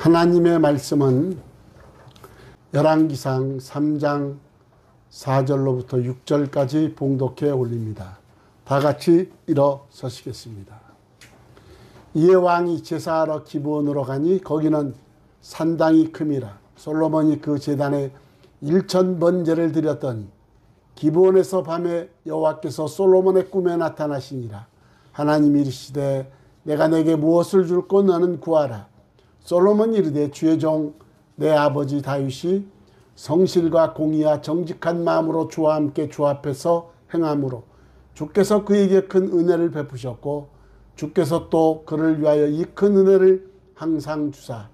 하나님의 말씀은 열왕기상 3장 4절로부터 6절까지 봉독해 올립니다. 다 같이 일어서시겠습니다. 이에 왕이 제사하러 기브온으로 가니 거기는 산당이 큼이라. 솔로몬이 그 제단에 1000번제를 드렸더니 기브온에서 밤에 여호와께서 솔로몬의 꿈에 나타나시니라. 하나님이 이르시되 내가 내게 무엇을 줄꼬 너는 구하라. 솔로몬이 이르되 주의 종 내 아버지 다윗이 성실과 공의와 정직한 마음으로 주와 함께 주 앞에서 행함으로 주께서 그에게 큰 은혜를 베푸셨고 주께서 또 그를 위하여 이 큰 은혜를 항상 주사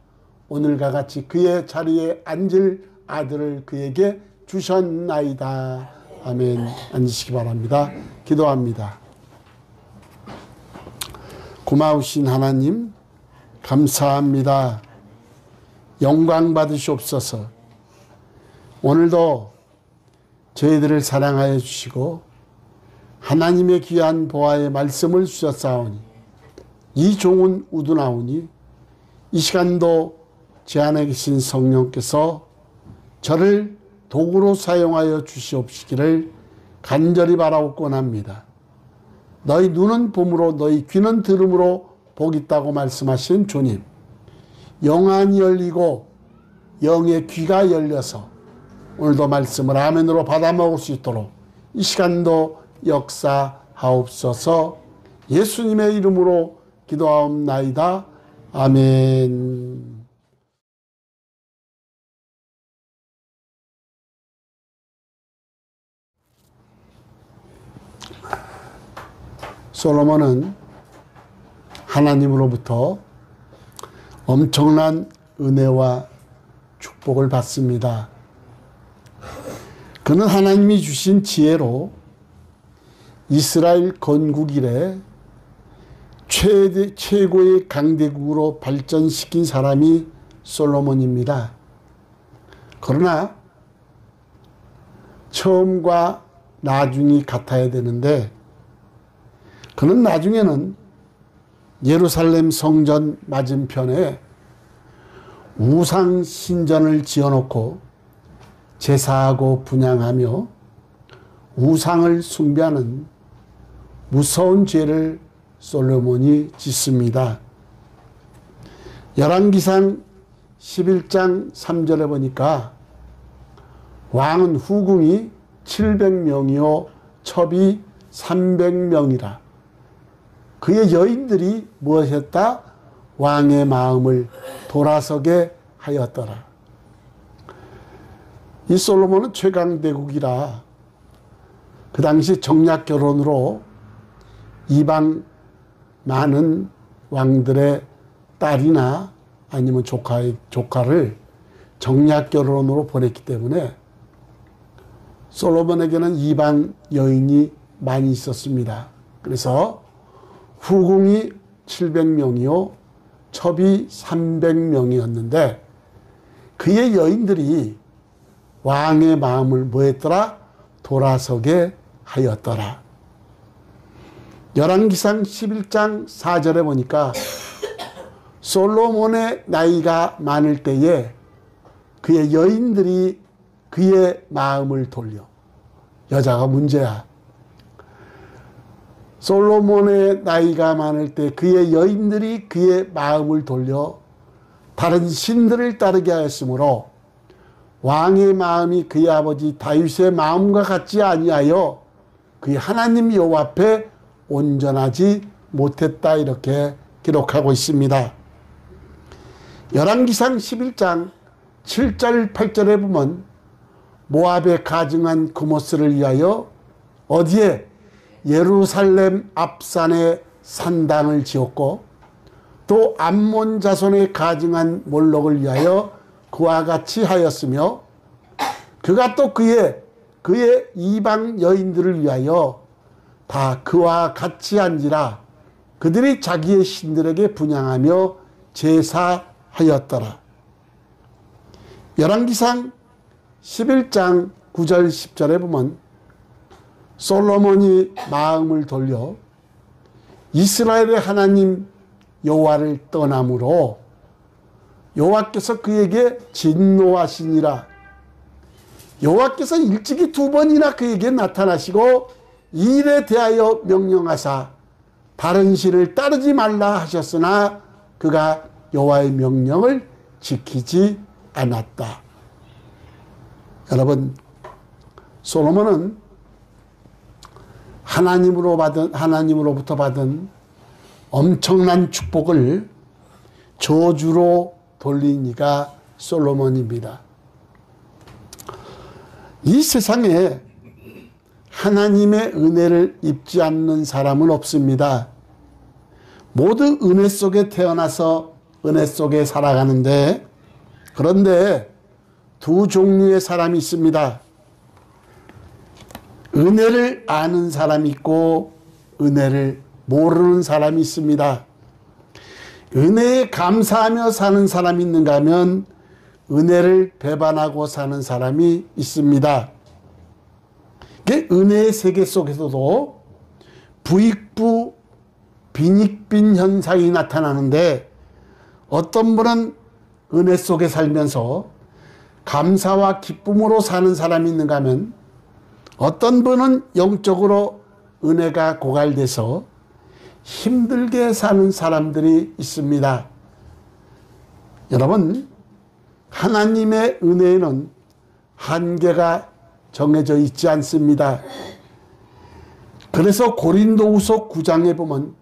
오늘과 같이 그의 자리에 앉을 아들을 그에게 주셨나이다. 아멘. 앉으시기 바랍니다. 기도합니다. 고마우신 하나님 감사합니다. 영광 받으시옵소서. 오늘도 저희들을 사랑하여 주시고 하나님의 귀한 보화의 말씀을 주셨사오니 이 종은 우두나오니 이 시간도 제 안에 계신 성령께서 저를 도구로 사용하여 주시옵시기를 간절히 바라옵곤 합니다. 너희 눈은 봄으로 너희 귀는 들음으로 복 있다고 말씀하신 주님, 영안이 열리고 영의 귀가 열려서 오늘도 말씀을 아멘으로 받아 먹을 수 있도록 이 시간도 역사하옵소서. 예수님의 이름으로 기도하옵나이다. 아멘. 솔로몬은 하나님으로부터 엄청난 은혜와 축복을 받습니다. 그는 하나님이 주신 지혜로 이스라엘 건국 이래 최고의 강대국으로 발전시킨 사람이 솔로몬입니다. 그러나 처음과 나중이 같아야 되는데 그는 나중에는 예루살렘 성전 맞은편에 우상 신전을 지어놓고 제사하고 분향하며 우상을 숭배하는 무서운 죄를 솔로몬이 짓습니다. 열왕기상 11장 3절에 보니까 왕은 후궁이 700명이요 첩이 300명이라. 그의 여인들이 무엇했다? 왕의 마음을 돌아서게 하였더라. 이 솔로몬은 최강대국이라 그 당시 정략 결혼으로 이방 많은 왕들의 딸이나 아니면 조카를 정략 결혼으로 보냈기 때문에 솔로몬에게는 이방 여인이 많이 있었습니다. 그래서 후궁이 700명이요 첩이 300명이었는데 그의 여인들이 왕의 마음을 뭐했더라? 돌아서게 하였더라. 열왕기상 11장 4절에 보니까 솔로몬의 나이가 많을 때에 그의 여인들이 그의 마음을 돌려. 여자가 문제야. 솔로몬의 나이가 많을 때 그의 여인들이 그의 마음을 돌려 다른 신들을 따르게 하였으므로 왕의 마음이 그의 아버지 다윗의 마음과 같지 아니하여 그의 하나님 여호와 앞에 온전하지 못했다. 이렇게 기록하고 있습니다. 열왕기상 11장 7절 8절에 보면 모압에 가증한 그모스를 위하여 어디에 예루살렘 앞산에 산당을 지었고 또 암몬 자손의 가증한 몰록을 위하여 그와 같이 하였으며 그가 또 그의 이방 여인들을 위하여 다 그와 같이 한지라 그들이 자기의 신들에게 분향하며 제사하였더라. 열왕기상 11장 9절 10절에 보면 솔로몬이 마음을 돌려 이스라엘의 하나님 여호와를 떠남으로 여호와께서 그에게 진노하시니라. 여호와께서 일찍이 2번이나 그에게 나타나시고 이 일에 대하여 명령하사 다른 신을 따르지 말라 하셨으나 그가 여호와의 명령을 지키지 않았다. 여러분, 솔로몬은 하나님으로부터 받은 엄청난 축복을 저주로 돌린 이가 솔로몬입니다. 이 세상에 하나님의 은혜를 입지 않는 사람은 없습니다. 모두 은혜 속에 태어나서 은혜 속에 살아가는데, 그런데 두 종류의 사람이 있습니다. 은혜를 아는 사람이 있고 은혜를 모르는 사람이 있습니다. 은혜에 감사하며 사는 사람이 있는가 하면 은혜를 배반하고 사는 사람이 있습니다. 은혜의 세계 속에서도 부익부 빈익빈 현상이 나타나는데, 어떤 분은 은혜 속에 살면서 감사와 기쁨으로 사는 사람이 있는가 하면 어떤 분은 영적으로 은혜가 고갈돼서 힘들게 사는 사람들이 있습니다. 여러분, 하나님의 은혜에는 한계가 정해져 있지 않습니다. 그래서 고린도후서 9장에 보면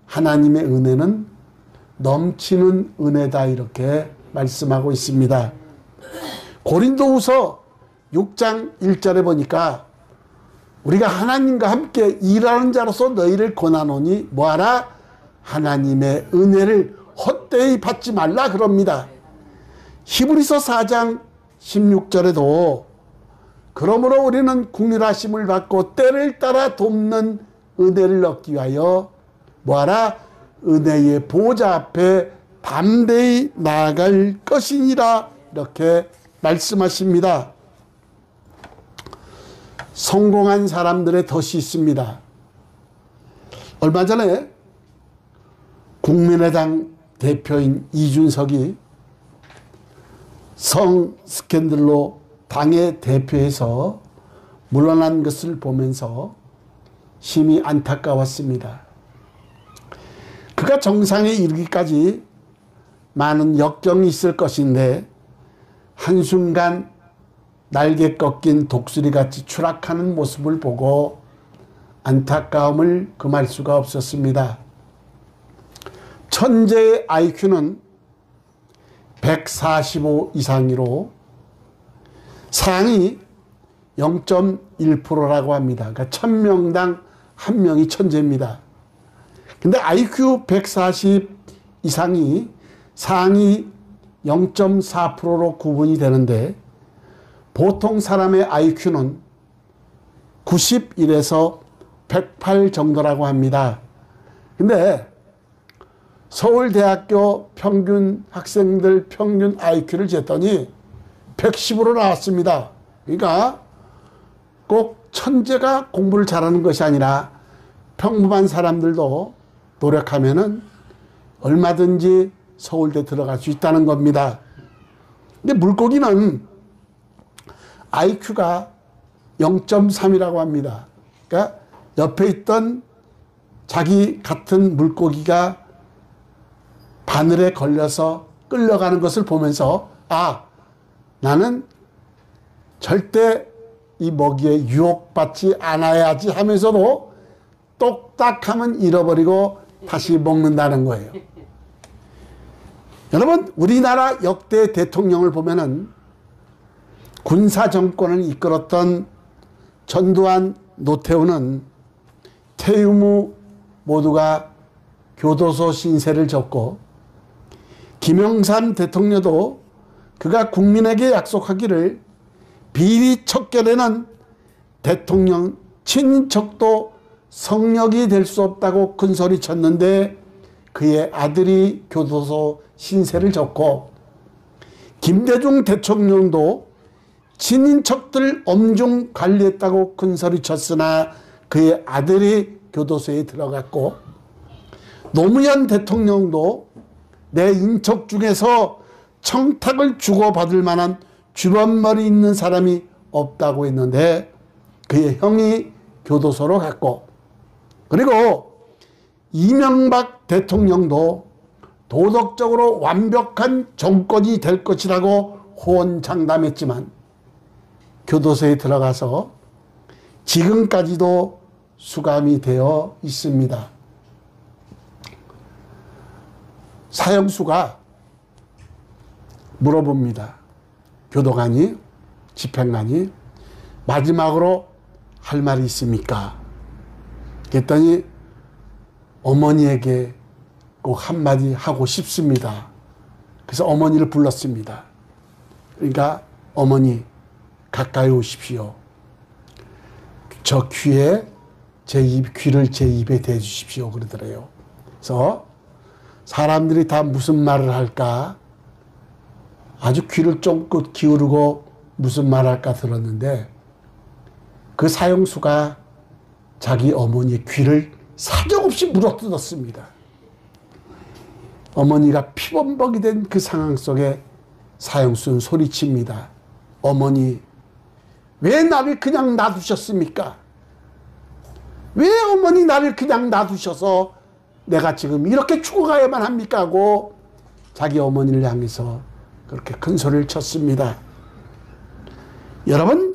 하나님의 은혜는 넘치는 은혜다 이렇게 말씀하고 있습니다. 고린도후서 6장 1절에 보니까 우리가 하나님과 함께 일하는 자로서 너희를 권하노니 뭐하라? 하나님의 은혜를 헛되이 받지 말라 그럽니다. 히브리서 4장 16절에도 그러므로 우리는 국률하심을 받고 때를 따라 돕는 은혜를 얻기 위하여 뭐하라? 은혜의 보좌 앞에 담대히 나아갈 것이니라 이렇게 말씀하십니다. 성공한 사람들의 덫이 있습니다. 얼마 전에 국민의당 대표인 이준석이 성 스캔들로 당의 대표에서 물러난 것을 보면서 심히 안타까웠습니다. 그가 정상에 이르기까지 많은 역경이 있을 것인데 한순간 날개 꺾인 독수리같이 추락하는 모습을 보고 안타까움을 금할 수가 없었습니다. 천재의 IQ는 145 이상으로 상위 0.1%라고 합니다. 그러니까 1000명당 1명이 천재입니다. 근데 IQ 140 이상이 상위 0.4%로 구분이 되는데 보통 사람의 IQ는 91에서 108 정도라고 합니다. 근데 서울대학교 평균 학생들 평균 IQ를 쟀더니 110으로 나왔습니다. 그러니까 꼭 천재가 공부를 잘하는 것이 아니라 평범한 사람들도 노력하면은 얼마든지 서울대 들어갈 수 있다는 겁니다. 근데 물고기는 IQ가 0.3이라고 합니다. 그러니까 옆에 있던 자기 같은 물고기가 바늘에 걸려서 끌려가는 것을 보면서 나는 절대 이 먹이에 유혹받지 않아야지 하면서도 똑딱하면 잃어버리고 다시 먹는다는 거예요. 여러분, 우리나라 역대 대통령을 보면은 군사 정권을 이끌었던 전두환, 노태우는 퇴임 후 모두가 교도소 신세를 졌고, 김영삼 대통령도 그가 국민에게 약속하기를 비리 척결에는 대통령 친인척도 성역이 될 수 없다고 큰소리 쳤는데 그의 아들이 교도소 신세를 졌고, 김대중 대통령도 친인척들 엄중 관리했다고 큰소리 쳤으나 그의 아들이 교도소에 들어갔고, 노무현 대통령도 내 인척 중에서 청탁을 주고받을 만한 주변머리 있는 사람이 없다고 했는데 그의 형이 교도소로 갔고, 그리고 이명박 대통령도 도덕적으로 완벽한 정권이 될 것이라고 호언장담했지만 교도소에 들어가서 지금까지도 수감이 되어 있습니다. 사형수가 물어봅니다. 교도관이, 집행관이 마지막으로 할 말이 있습니까? 그랬더니 어머니에게 꼭 한마디 하고 싶습니다. 그래서 어머니를 불렀습니다. 그러니까 어머니 가까이 오십시오. 저 귀를 제 입에 대주십시오. 그러더래요. 그래서 사람들이 다 무슨 말을 할까 아주 귀를 쫑긋 기울이고 무슨 말 할까 들었는데 그 사형수가 자기 어머니의 귀를 사정없이 물어뜯었습니다. 어머니가 피범벅이 된 그 상황 속에 사형수는 소리칩니다. 어머니, 왜 나를 그냥 놔두셨습니까? 왜 어머니 나를 그냥 놔두셔서 내가 지금 이렇게 죽어가야만 합니까? 하고 자기 어머니를 향해서 그렇게 큰 소리를 쳤습니다. 여러분,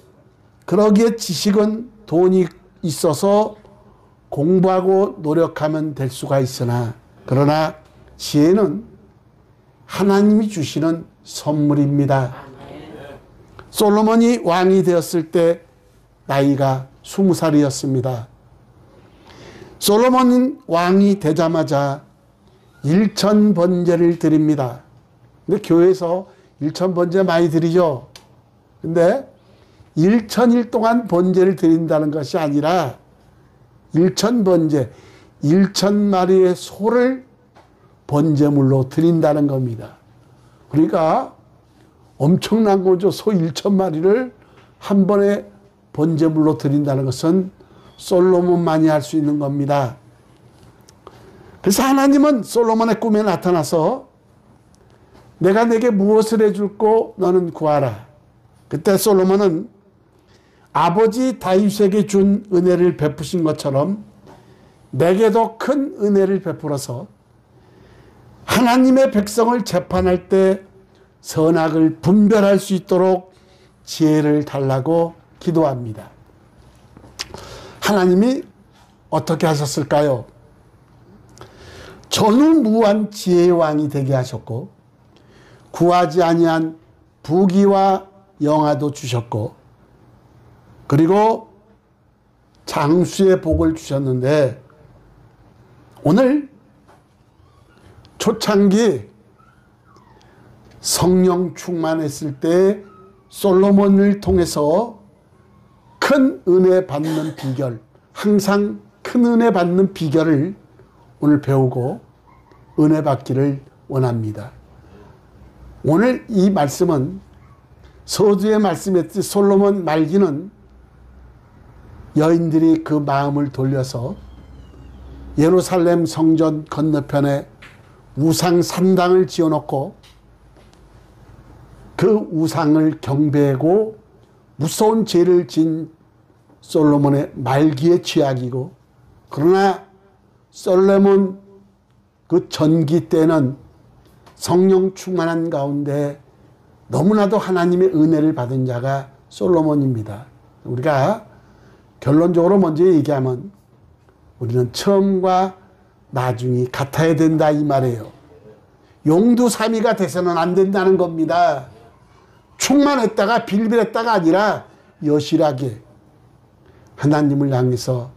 그러기에 지식은 돈이 있어서 공부하고 노력하면 될 수가 있으나, 그러나 지혜는 하나님이 주시는 선물입니다. 솔로몬이 왕이 되었을 때 나이가 20살이었습니다. 솔로몬 왕이 되자마자 1000번제를 드립니다. 근데 교회에서 1000번제 많이 드리죠. 근데 1000일 동안 번제를 드린다는 것이 아니라 1000번제, 1000마리의 소를 번제물로 드린다는 겁니다. 그러니까 엄청난 거죠. 소 1000마리를 한 번에 번제물로 드린다는 것은 솔로몬만이 할 수 있는 겁니다. 그래서 하나님은 솔로몬의 꿈에 나타나서 내가 내게 무엇을 해줄고 너는 구하라. 그때 솔로몬은 아버지 다윗에게 준 은혜를 베푸신 것처럼 내게도 큰 은혜를 베풀어서 하나님의 백성을 재판할 때 선악을 분별할 수 있도록 지혜를 달라고 기도합니다. 하나님이 어떻게 하셨을까요? 전우무한 지혜의 왕이 되게 하셨고 구하지 아니한 부귀와 영화도 주셨고 그리고 장수의 복을 주셨는데 오늘 초창기 성령 충만했을 때 솔로몬을 통해서 큰 은혜 받는 비결, 항상 큰 은혜 받는 비결을 오늘 배우고 은혜 받기를 원합니다. 오늘 이 말씀은 서두에 말씀했듯이 솔로몬 말기는 여인들이 그 마음을 돌려서 예루살렘 성전 건너편에 우상 산당을 지어놓고 그 우상을 경배하고 무서운 죄를 진 솔로몬의 말기의 죄악이고, 그러나 솔로몬 그 전기 때는 성령 충만한 가운데 너무나도 하나님의 은혜를 받은 자가 솔로몬입니다. 우리가 결론적으로 먼저 얘기하면 우리는 처음과 나중이 같아야 된다 이 말이에요. 용두사미가 돼서는 안 된다는 겁니다. 충만했다가 빌빌했다가 아니라 여실하게 하나님을 향해서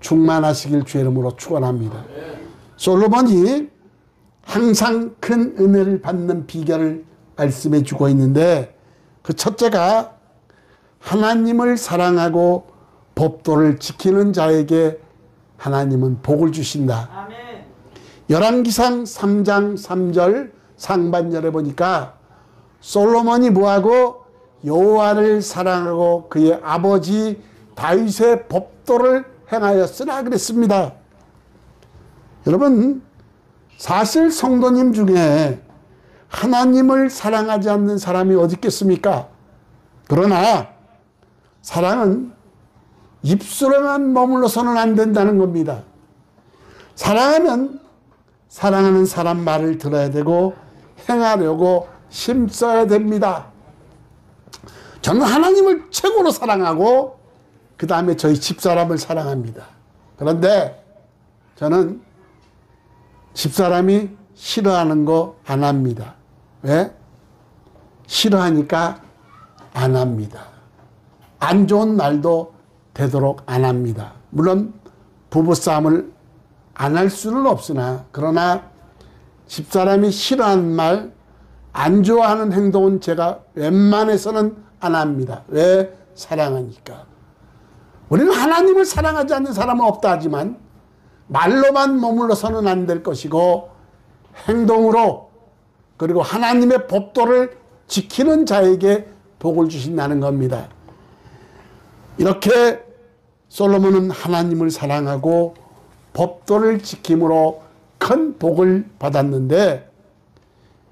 충만하시길 주의 이름으로 축원합니다. 솔로몬이 항상 큰 은혜를 받는 비결을 말씀해 주고 있는데 그 첫째가 하나님을 사랑하고 법도를 지키는 자에게 하나님은 복을 주신다. 아멘. 열왕기상 3장 3절 상반절에 보니까 솔로몬이 뭐하고 여호와를 사랑하고 그의 아버지 다윗의 법도를 행하였으나 그랬습니다. 여러분, 사실 성도님 중에 하나님을 사랑하지 않는 사람이 어디 있겠습니까? 그러나 사랑은 입술에만 머물러서는 안 된다는 겁니다. 사랑하면 사랑하는 사람 말을 들어야 되고 행하려고 힘써야 됩니다. 저는 하나님을 최고로 사랑하고 그 다음에 저희 집사람을 사랑합니다. 그런데 저는 집사람이 싫어하는 거 안 합니다. 왜? 싫어하니까 안 합니다. 안 좋은 말도 되도록 안 합니다. 물론 부부싸움을 안 할 수는 없으나 그러나 집사람이 싫어하는 말, 안 좋아하는 행동은 제가 웬만해서는 안 합니다. 왜? 사랑하니까. 우리는 하나님을 사랑하지 않는 사람은 없다 하지만 말로만 머물러서는 안 될 것이고 행동으로 그리고 하나님의 법도를 지키는 자에게 복을 주신다는 겁니다. 이렇게 솔로몬은 하나님을 사랑하고 법도를 지킴으로 큰 복을 받았는데,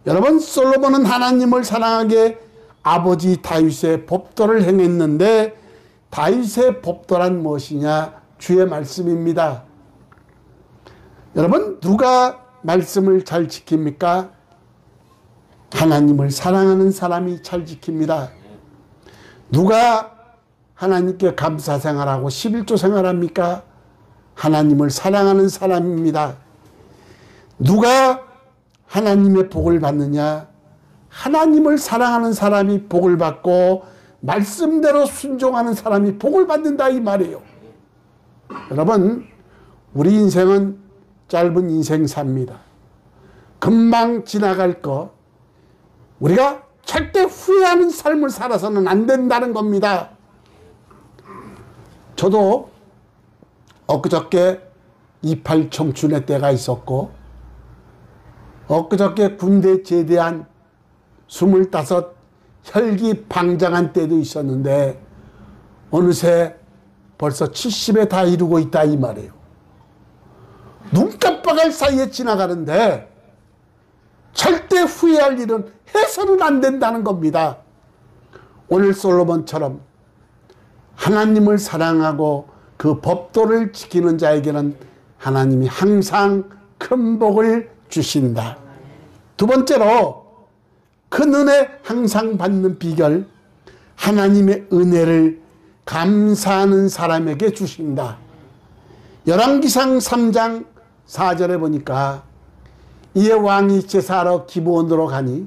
여러분, 솔로몬은 하나님을 사랑하게 아버지 다윗의 법도를 행했는데 다윗의 법도란 무엇이냐? 주의 말씀입니다. 여러분, 누가 말씀을 잘 지킵니까? 하나님을 사랑하는 사람이 잘 지킵니다. 누가 하나님께 감사 생활하고 11조 생활합니까? 하나님을 사랑하는 사람입니다. 누가 하나님의 복을 받느냐? 하나님을 사랑하는 사람이 복을 받고 말씀대로 순종하는 사람이 복을 받는다 이 말이에요. 여러분, 우리 인생은 짧은 인생 삽니다. 금방 지나갈 거, 우리가 절대 후회하는 삶을 살아서는 안 된다는 겁니다. 저도 엊그저께 28 청춘의 때가 있었고, 엊그저께 군대 제대한 25 혈기방장한 때도 있었는데 어느새 벌써 70에 다 이루고 있다 이 말이에요. 눈 깜빡할 사이에 지나가는데 절대 후회할 일은 해서는 안 된다는 겁니다. 오늘 솔로몬처럼 하나님을 사랑하고 그 법도를 지키는 자에게는 하나님이 항상 큰 복을 주신다. 두 번째로 큰 은혜 항상 받는 비결, 하나님의 은혜를 감사하는 사람에게 주신다. 열왕기상 3장 4절에 보니까 이에 왕이 제사하러 기브온으로 가니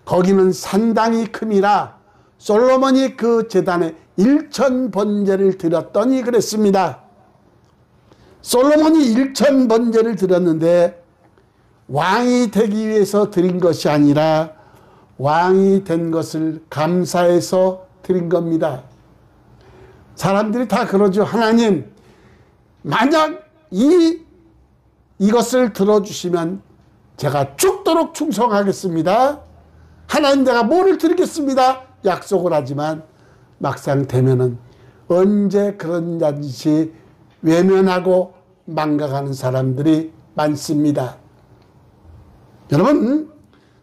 거기는 산당이 큼이라 솔로몬이 그 제단에 1000번제를 드렸더니 그랬습니다. 솔로몬이 1000번제를 드렸는데 왕이 되기 위해서 드린 것이 아니라 왕이 된 것을 감사해서 드린 겁니다. 사람들이 다 그러죠. 하나님, 만약 이것을 들어주시면 제가 죽도록 충성하겠습니다. 하나님, 내가 뭐를 드리겠습니다. 약속을 하지만 막상 되면은 언제 그런 짓이 외면하고 망각하는 사람들이 많습니다. 여러분,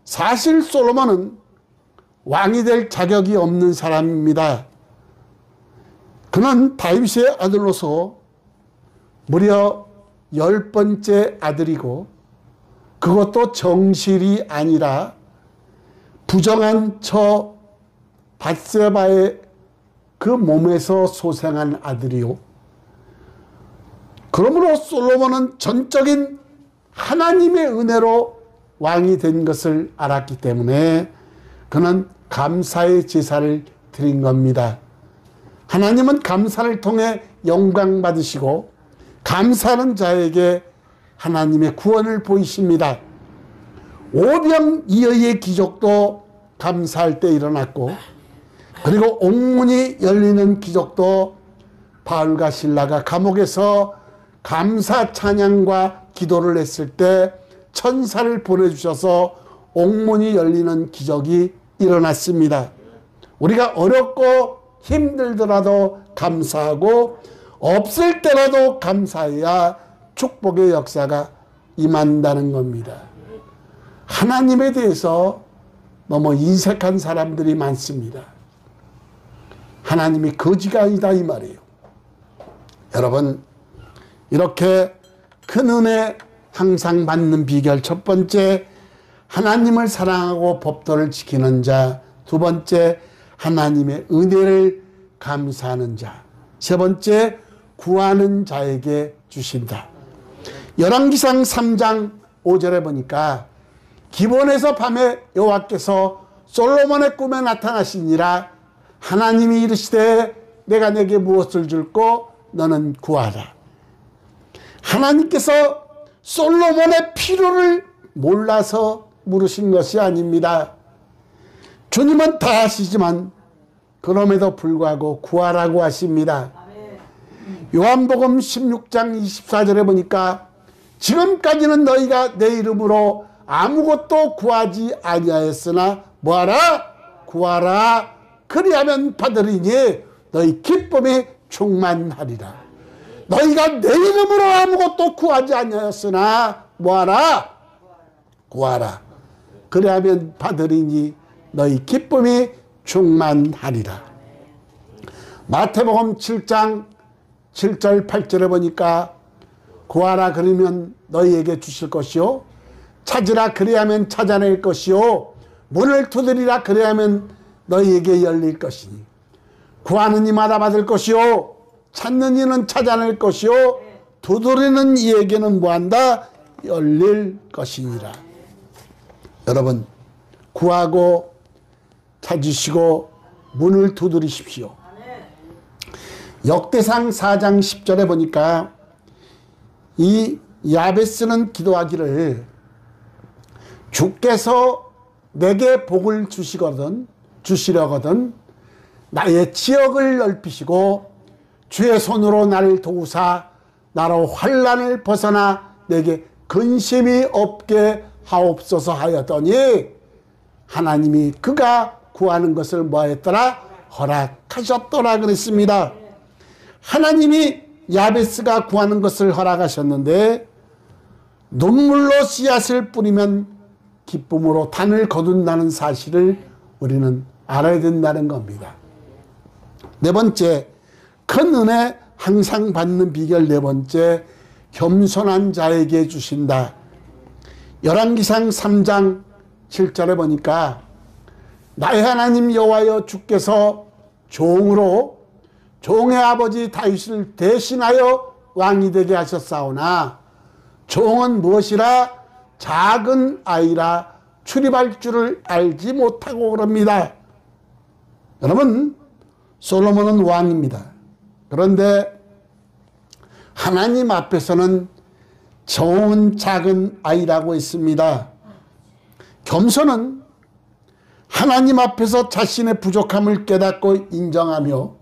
사실 솔로몬은 왕이 될 자격이 없는 사람입니다. 그는 다윗의 아들로서 무려 10번째 아들이고 그것도 정실이 아니라 부정한 처 밧세바의 그 몸에서 소생한 아들이요. 그러므로 솔로몬은 전적인 하나님의 은혜로 왕이 된 것을 알았기 때문에 그는 감사의 제사를 드린 겁니다. 하나님은 감사를 통해 영광 받으시고 감사하는 자에게 하나님의 구원을 보이십니다. 오병이어의 기적도 감사할 때 일어났고, 그리고 옥문이 열리는 기적도 바울과 실라가 감옥에서 감사 찬양과 기도를 했을 때 천사를 보내주셔서 옥문이 열리는 기적이 일어났습니다. 우리가 어렵고 힘들더라도 감사하고 없을 때라도 감사해야 축복의 역사가 임한다는 겁니다. 하나님에 대해서 너무 인색한 사람들이 많습니다. 하나님이 거지가 아니다 이 말이에요. 여러분, 이렇게 큰 은혜 항상 받는 비결, 첫 번째 하나님을 사랑하고 법도를 지키는 자, 두 번째 하나님의 은혜를 감사하는 자, 세 번째 구하는 자에게 주신다. 열왕기상 3장 5절에 보니까 기본에서 밤에 여호와께서 솔로몬의 꿈에 나타나시니라. 하나님이 이르시되 내가 내게 무엇을 줄꼬 너는 구하라. 하나님께서 솔로몬의 필요를 몰라서 물으신 것이 아닙니다. 주님은 다 아시지만 그럼에도 불구하고 구하라고 하십니다. 요한복음 16장 24절에 보니까 지금까지는 너희가 내 이름으로 아무것도 구하지 아니하였으나 뭐하라? 구하라. 그리하면 받으리니 너희 기쁨이 충만하리라. 너희가 내 이름으로 아무것도 구하지 아니하였으나 뭐하라? 구하라. 그리하면 받으리니 너희 기쁨이 충만하리라. 마태복음 7장 7절 8절에 보니까 구하라 그러면 너희에게 주실 것이요, 찾으라 그리하면 찾아낼 것이요, 문을 두드리라 그리하면 너희에게 열릴 것이니 구하는 이마다 받을 것이요, 찾는 이는 찾아낼 것이요, 두드리는 이에게는 뭐한다? 열릴 것이니라. 여러분, 구하고 찾으시고 문을 두드리십시오. 역대상 4장 10절에 보니까 이 야베스는 기도하기를 주께서 내게 복을 주시려거든 나의 지역을 넓히시고 주의 손으로 나를 도우사 나로 환난을 벗어나 내게 근심이 없게 하옵소서 하였더니 하나님이 그가 구하는 것을 뭐했더라? 허락하셨더라 그랬습니다. 하나님이 야베스가 구하는 것을 허락하셨는데 눈물로 씨앗을 뿌리면 기쁨으로 단을 거둔다는 사실을 우리는 알아야 된다는 겁니다. 네 번째, 큰 은혜 항상 받는 비결 네 번째, 겸손한 자에게 주신다. 열왕기상 3장 7절에 보니까 나의 하나님 여호와여 주께서 종으로 종의 아버지 다윗을 대신하여 왕이 되게 하셨사오나 종은 무엇이라? 작은 아이라 출입할 줄을 알지 못하고 그럽니다. 여러분, 솔로몬은 왕입니다. 그런데 하나님 앞에서는 종은 작은 아이라고 했습니다. 겸손은 하나님 앞에서 자신의 부족함을 깨닫고 인정하며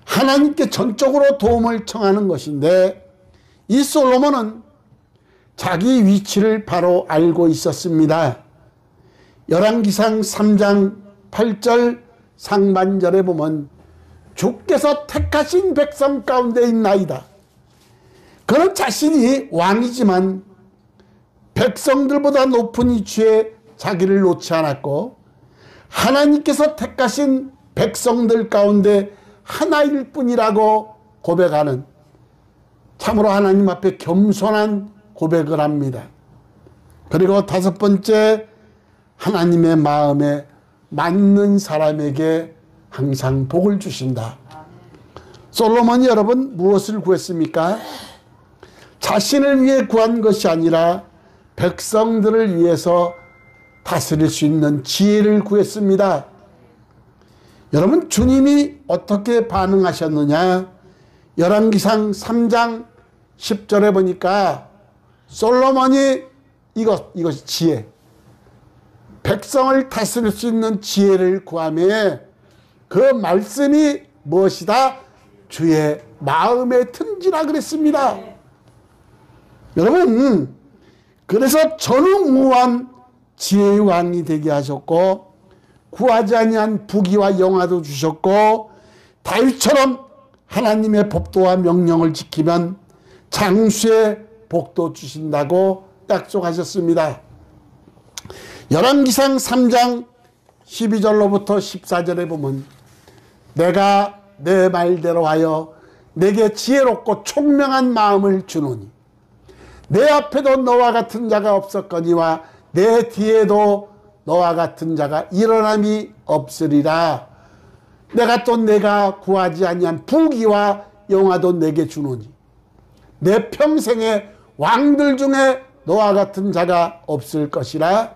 하나님께 전적으로 도움을 청하는 것인데 이 솔로몬은 자기 위치를 바로 알고 있었습니다. 열왕기상 3장 8절 상반절에 보면 주께서 택하신 백성 가운데 있나이다. 그는 자신이 왕이지만 백성들보다 높은 위치에 자기를 놓지 않았고 하나님께서 택하신 백성들 가운데 하나일 뿐이라고 고백하는, 참으로 하나님 앞에 겸손한 고백을 합니다. 그리고 다섯 번째, 하나님의 마음에 맞는 사람에게 항상 복을 주신다. 솔로몬이 여러분 무엇을 구했습니까? 자신을 위해 구한 것이 아니라 백성들을 위해서 다스릴 수 있는 지혜를 구했습니다. 여러분, 주님이 어떻게 반응하셨느냐? 열왕기상 3장 10절에 보니까 솔로몬이 이것이 지혜, 백성을 다스릴 수 있는 지혜를 구하며 그 말씀이 무엇이다? 주의 마음에 든지라 그랬습니다. 여러분, 그래서 전후무한 지혜의 왕이 되게 하셨고 구하지 아니한 부귀와 영화도 주셨고 다윗처럼 하나님의 법도와 명령을 지키면 장수의 복도 주신다고 약속하셨습니다. 열왕기상 3장 12절로부터 14절에 보면 내가 내 말대로 하여 내게 지혜롭고 총명한 마음을 주노니 내 앞에도 너와 같은 자가 없었거니와 내 뒤에도 너와 같은 자가 일어남이 없으리라. 내가 또 내가 구하지 아니한 부귀와 영화도 내게 주노니 내 평생에 왕들 중에 너와 같은 자가 없을 것이라.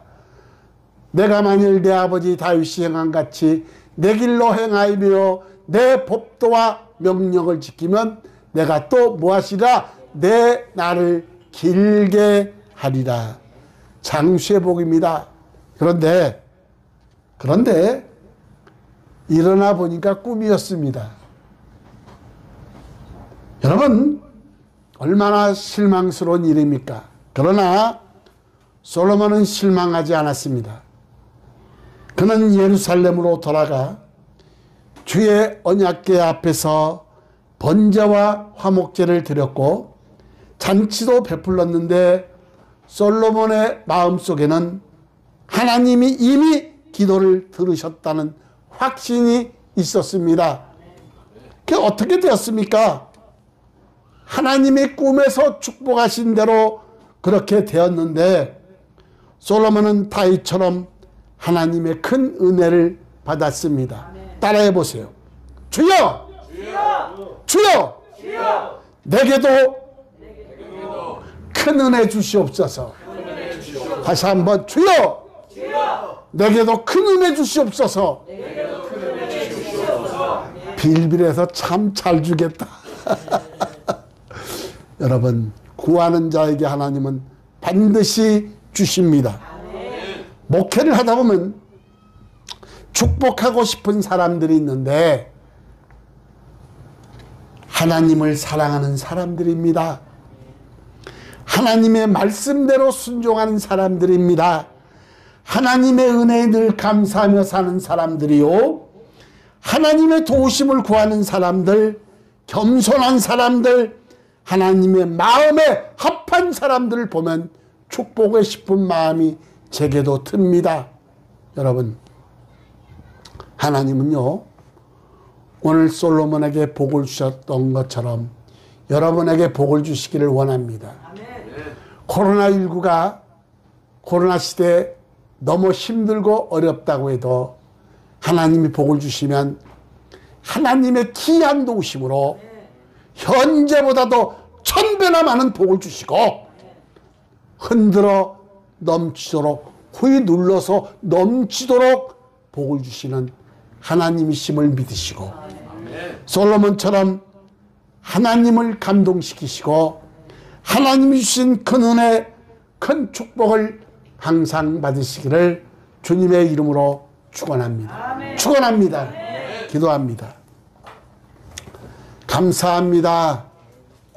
내가 만일 내 아버지 다윗이 행한 같이 내 길로 행하며 내 법도와 명령을 지키면 내가 또 무엇이라 내 날을 길게 하리라. 장수의 복입니다. 그런데 일어나 보니까 꿈이었습니다. 여러분, 얼마나 실망스러운 일입니까? 그러나 솔로몬은 실망하지 않았습니다. 그는 예루살렘으로 돌아가 주의 언약궤 앞에서 번제와 화목제를 드렸고 잔치도 베풀었는데 솔로몬의 마음속에는 하나님이 이미 기도를 들으셨다는 확신이 있었습니다. 그게 어떻게 되었습니까? 하나님의 꿈에서 축복하신 대로 그렇게 되었는데 솔로몬은 다윗처럼 하나님의 큰 은혜를 받았습니다. 따라해 보세요. 주여! 주여! 주여! 주여! 내게도 큰 은혜 주시옵소서. 다시 한번 주여! 주여! 내게도 큰 은혜 주시옵소서. 빌빌해서 참 잘 주겠다. 여러분, 구하는 자에게 하나님은 반드시 주십니다. 목회를 하다 보면 축복하고 싶은 사람들이 있는데 하나님을 사랑하는 사람들입니다. 하나님의 말씀대로 순종하는 사람들입니다. 하나님의 은혜에 늘 감사하며 사는 사람들이요, 하나님의 도우심을 구하는 사람들, 겸손한 사람들, 하나님의 마음에 합한 사람들을 보면 축복하고 싶은 마음이 제게도 듭니다. 여러분, 하나님은요, 오늘 솔로몬에게 복을 주셨던 것처럼 여러분에게 복을 주시기를 원합니다. 코로나19가 코로나 시대에 너무 힘들고 어렵다고 해도 하나님이 복을 주시면 하나님의 귀한 도우심으로 현재보다도 1000배나 많은 복을 주시고 흔들어 넘치도록 후이 눌러서 넘치도록 복을 주시는 하나님이심을 믿으시고 솔로몬처럼 하나님을 감동시키시고 하나님이 주신 큰 은혜, 큰 축복을 항상 받으시기를 주님의 이름으로 축원합니다. 축원합니다. 기도합니다. 감사합니다.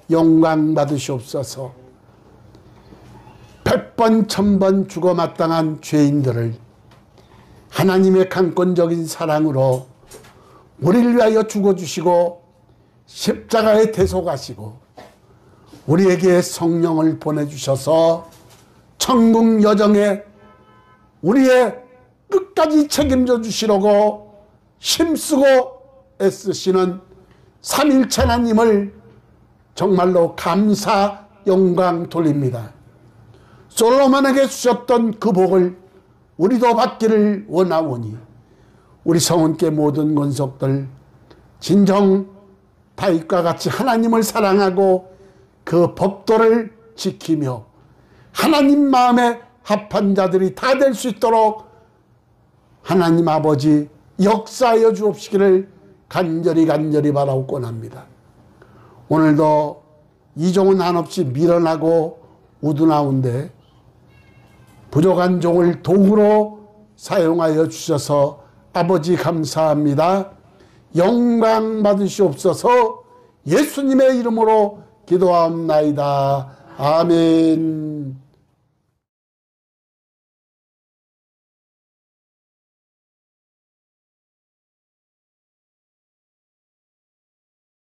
영광 받으시옵소서. 100번 1000번 죽어 마땅한 죄인들을 하나님의 강권적인 사랑으로 우리를 위하여 죽어주시고 십자가에 대속하시고 우리에게 성령을 보내주셔서 천국 여정에 우리의 끝까지 책임져 주시려고 힘쓰고 애쓰시는 삼일체 하나님을 정말로 감사 영광 돌립니다. 솔로몬에게 주셨던 그 복을 우리도 받기를 원하오니 우리 성은께 모든 권속들 진정 다윗과 같이 하나님을 사랑하고 그 법도를 지키며 하나님 마음에 합한 자들이 다 될 수 있도록 하나님 아버지 역사하여 주옵시기를 간절히 바라옵곤합니다. 오늘도 이종은 한없이 미련하고 우둔하온데 부족한 종을 도구로 사용하여 주셔서 아버지 감사합니다. 영광 받으시옵소서. 예수님의 이름으로 기도하옵나이다. 아멘.